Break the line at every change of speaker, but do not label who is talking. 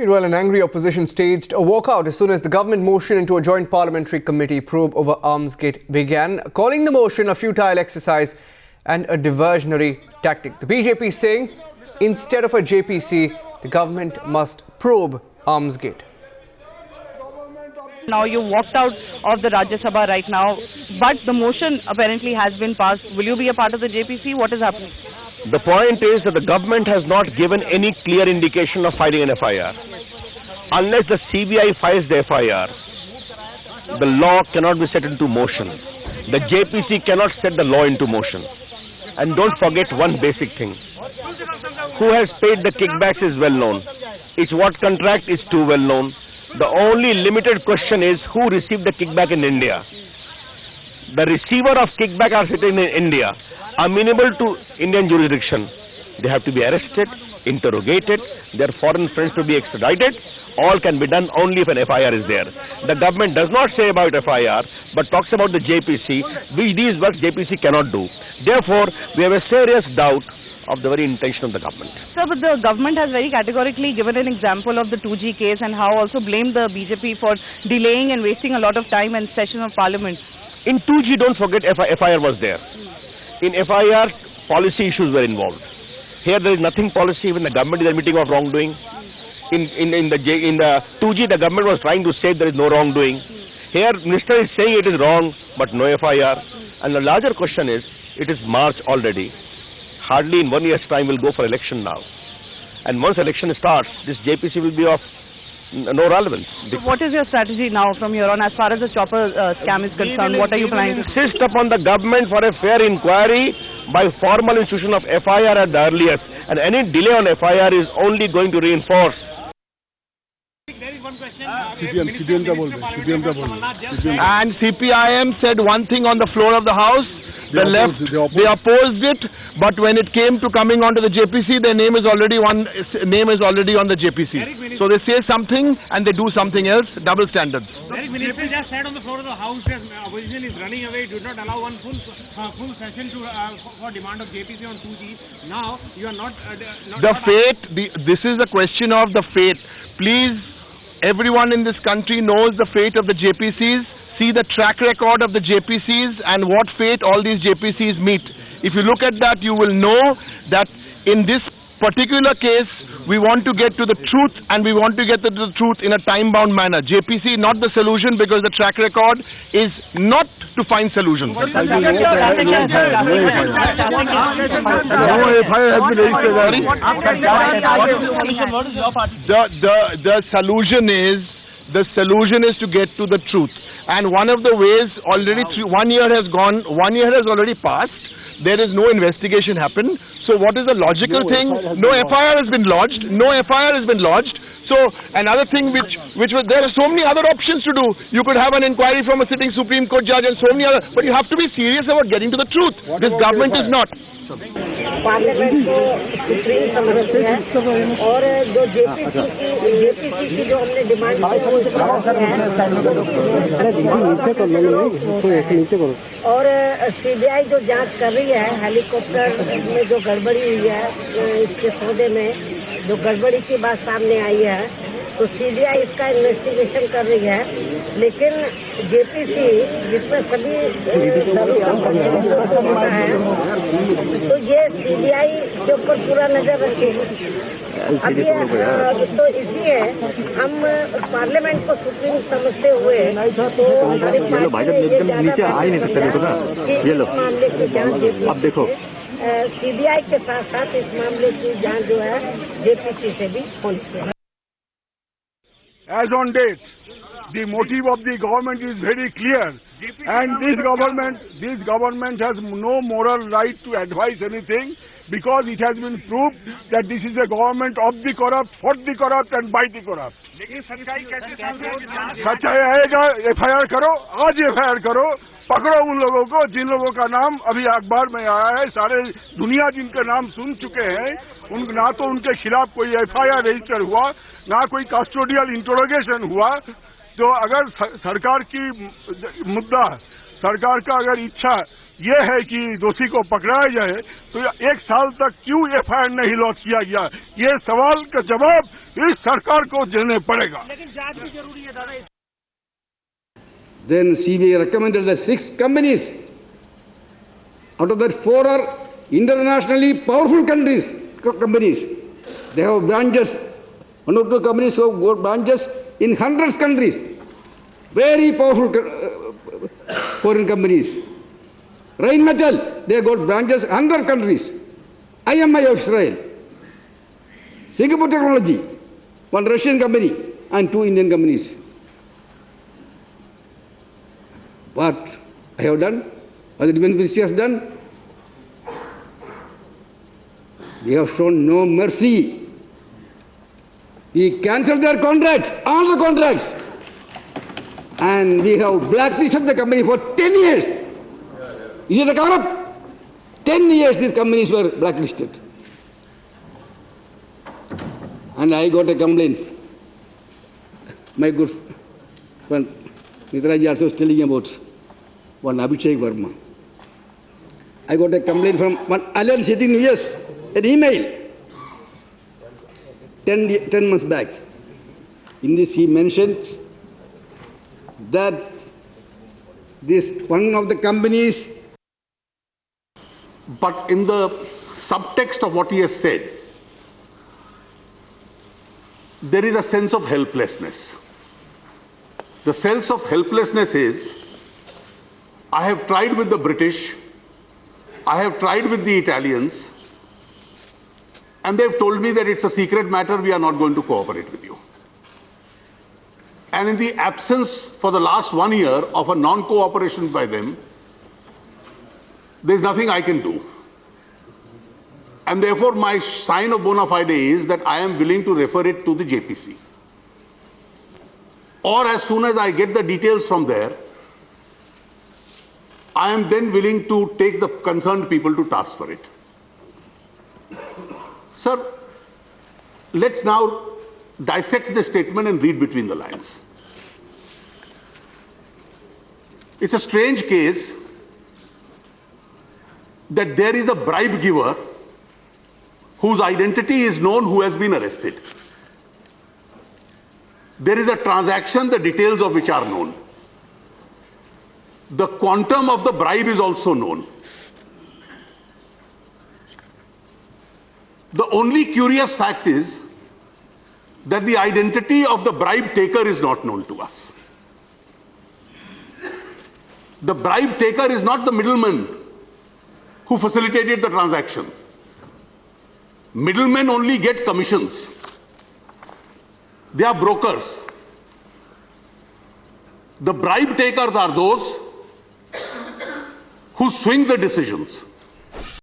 Meanwhile, an angry opposition staged a walkout as soon as the government motion into a joint parliamentary committee probe over Armsgate began, calling the motion a futile exercise and a diversionary tactic. The BJP saying instead of a JPC, the government must probe Armsgate.
Now you walked out of the Rajya Sabha right now, but the motion apparently has been passed. Will you be a part of the JPC? What is happening?
The point is that the government has not given any clear indication of filing an FIR. Unless the CBI files the FIR, the law cannot be set into motion. The JPC cannot set the law into motion. And don't forget one basic thing. Who has paid the kickbacks is well known. It's what contract is too well known. The only limited question is who received the kickback in India. The receiver of kickback are sitting in India, amenable to Indian jurisdiction. They have to be arrested, interrogated, their foreign friends to be extradited. All can be done only if an FIR is there. The government does not say about FIR, but talks about the JPC, which these works JPC cannot do. Therefore, we have a serious doubt of the very intention of the government.
Sir, but the government has very categorically given an example of the 2G case and how also blamed the BJP for delaying and wasting a lot of time and session of parliament.
In 2G, don't forget FIR was there. In FIR, policy issues were involved. Here there is nothing policy, even the government is admitting of wrongdoing. In the 2G, the government was trying to say there is no wrongdoing. Here, minister is saying it is wrong, but no FIR. And the larger question is, it is March already. Hardly in 1 year's time we'll go for election now. And once election starts, this JPC will be of no relevance.
So what is your strategy now from here on as far as the chopper scam is concerned? What are you planning to do?
Insist upon the government for a fair inquiry by formal institution of FIR at the earliest. And any delay on FIR is only going to reinforce.
There is one question.
And CPIM said one thing on the floor of the House. The left, they opposed it, but when it came to coming onto the JPC, their name is already on the JPC. So they say something and they do something else. Double standards.
The minister just said on the floor of the House that opposition is running away. Do not allow one full session for demand of JPC on 2G. Now you are not.
This is a question of the fate. Please, everyone in this country knows the fate of the JPCs. See the track record of the JPCs and what fate all these JPCs meet. If you look at that, you will know that in this particular case, we want to get to the truth, and we want to get to the truth in a time-bound manner. JPC not the solution, because the track record is not to find solutions.
The solution is to get to the truth, and one of the ways already 1 year has gone, 1 year has already passed. There is no investigation happened. So what is the logical thing? No FIR has been lodged. No FIR has been lodged. So another thing which was, there are so many other options to do. You could have an inquiry from a sitting Supreme Court judge and so many other, but you have to be serious about getting to the truth. This government is not.
Parliament को supreme समझती है और जो JPC की जो हमने demand और CBI जो जांच कर रही है हेलीकॉप्टर में जो गड़बड़ी हुई है इसके सौदे में जो गड़बड़ी की बात सामने आई है तो सीबीआई इसका इन्वेस्टिगेशन कर रही है, लेकिन जेपीसी जिसमें सभी है तो ये सीबीआई के ऊपर पूरा नजर रखेगी। अभी तो इसलिए हम पार्लियामेंट को सुप्रीम समझते हुए तो मामले की जांच सीबीआई के साथ साथ इस मामले की जांच जो है जेपीसी से भी होनी चाहिए।
As on date, the motive of the government is very clear, and this government has no moral right to advise anything, because it has been proved that this is a government of the corrupt, for the corrupt and by the corrupt. सच्चाई आएगा, FIR करो, आज FIR करो, पकड़ो उन लोगों को जिन लोगों का नाम अभी अखबार में आया है, सारे दुनिया जिनके नाम सुन चुके हैं, ना तो उनके खिलाफ कोई FIR रजिस्टर हुआ, ना कोई कस्टोडियल इंटरोगेशन हुआ। तो अगर सरकार की मुद्दा, सरकार का अगर इच्छा ये है कि दोषी को पकड़ाया जाए, तो 1 साल तक क्यों FIR नहीं लॉन्च किया गया? ये सवाल का जवाब इस सरकार को देने पड़ेगा।
लेकिन जांच भी जरूरी है दादा।
Then CBI recommended that 6 companies, out of that 4 are internationally powerful companies. They have branches, 1 or 2 companies who have got branches in hundreds of countries. Very powerful foreign companies. Rheinmetall, they have got branches in 100 countries. IMI of Israel. Singapore Technology, 1 Russian company and 2 Indian companies. What I have done, what the defense ministry has done, we have shown no mercy. We cancelled their contracts, all the contracts, and we have blacklisted the company for 10 years. Is it a cover-up? 10 years these companies were blacklisted. And I got a complaint. My good friend Mitraji also was telling about one Abhishek Verma. I got a complaint from one alien sitting in US, an email, 10 months back. In this he mentioned that this one of the companies.
But in the subtext of what he has said, there is a sense of helplessness. The sense of helplessness is, I have tried with the British, I have tried with the Italians, and they've told me that it's a secret matter, we are not going to cooperate with you. And in the absence for the last 1 year of a non-cooperation by them, there's nothing I can do. And therefore my sign of bona fide is that I am willing to refer it to the JPC. Or as soon as I get the details from there, I am then willing to take the concerned people to task for it. Sir, let's now dissect the statement and read between the lines. It's a strange case that there is a bribe giver whose identity is known, who has been arrested. There is a transaction, the details of which are known. The quantum of the bribe is also known. The only curious fact is that the identity of the bribe taker is not known to us. The bribe taker is not the middleman who facilitated the transaction. Middlemen only get commissions. They are brokers. The bribe takers are those who swing the decisions.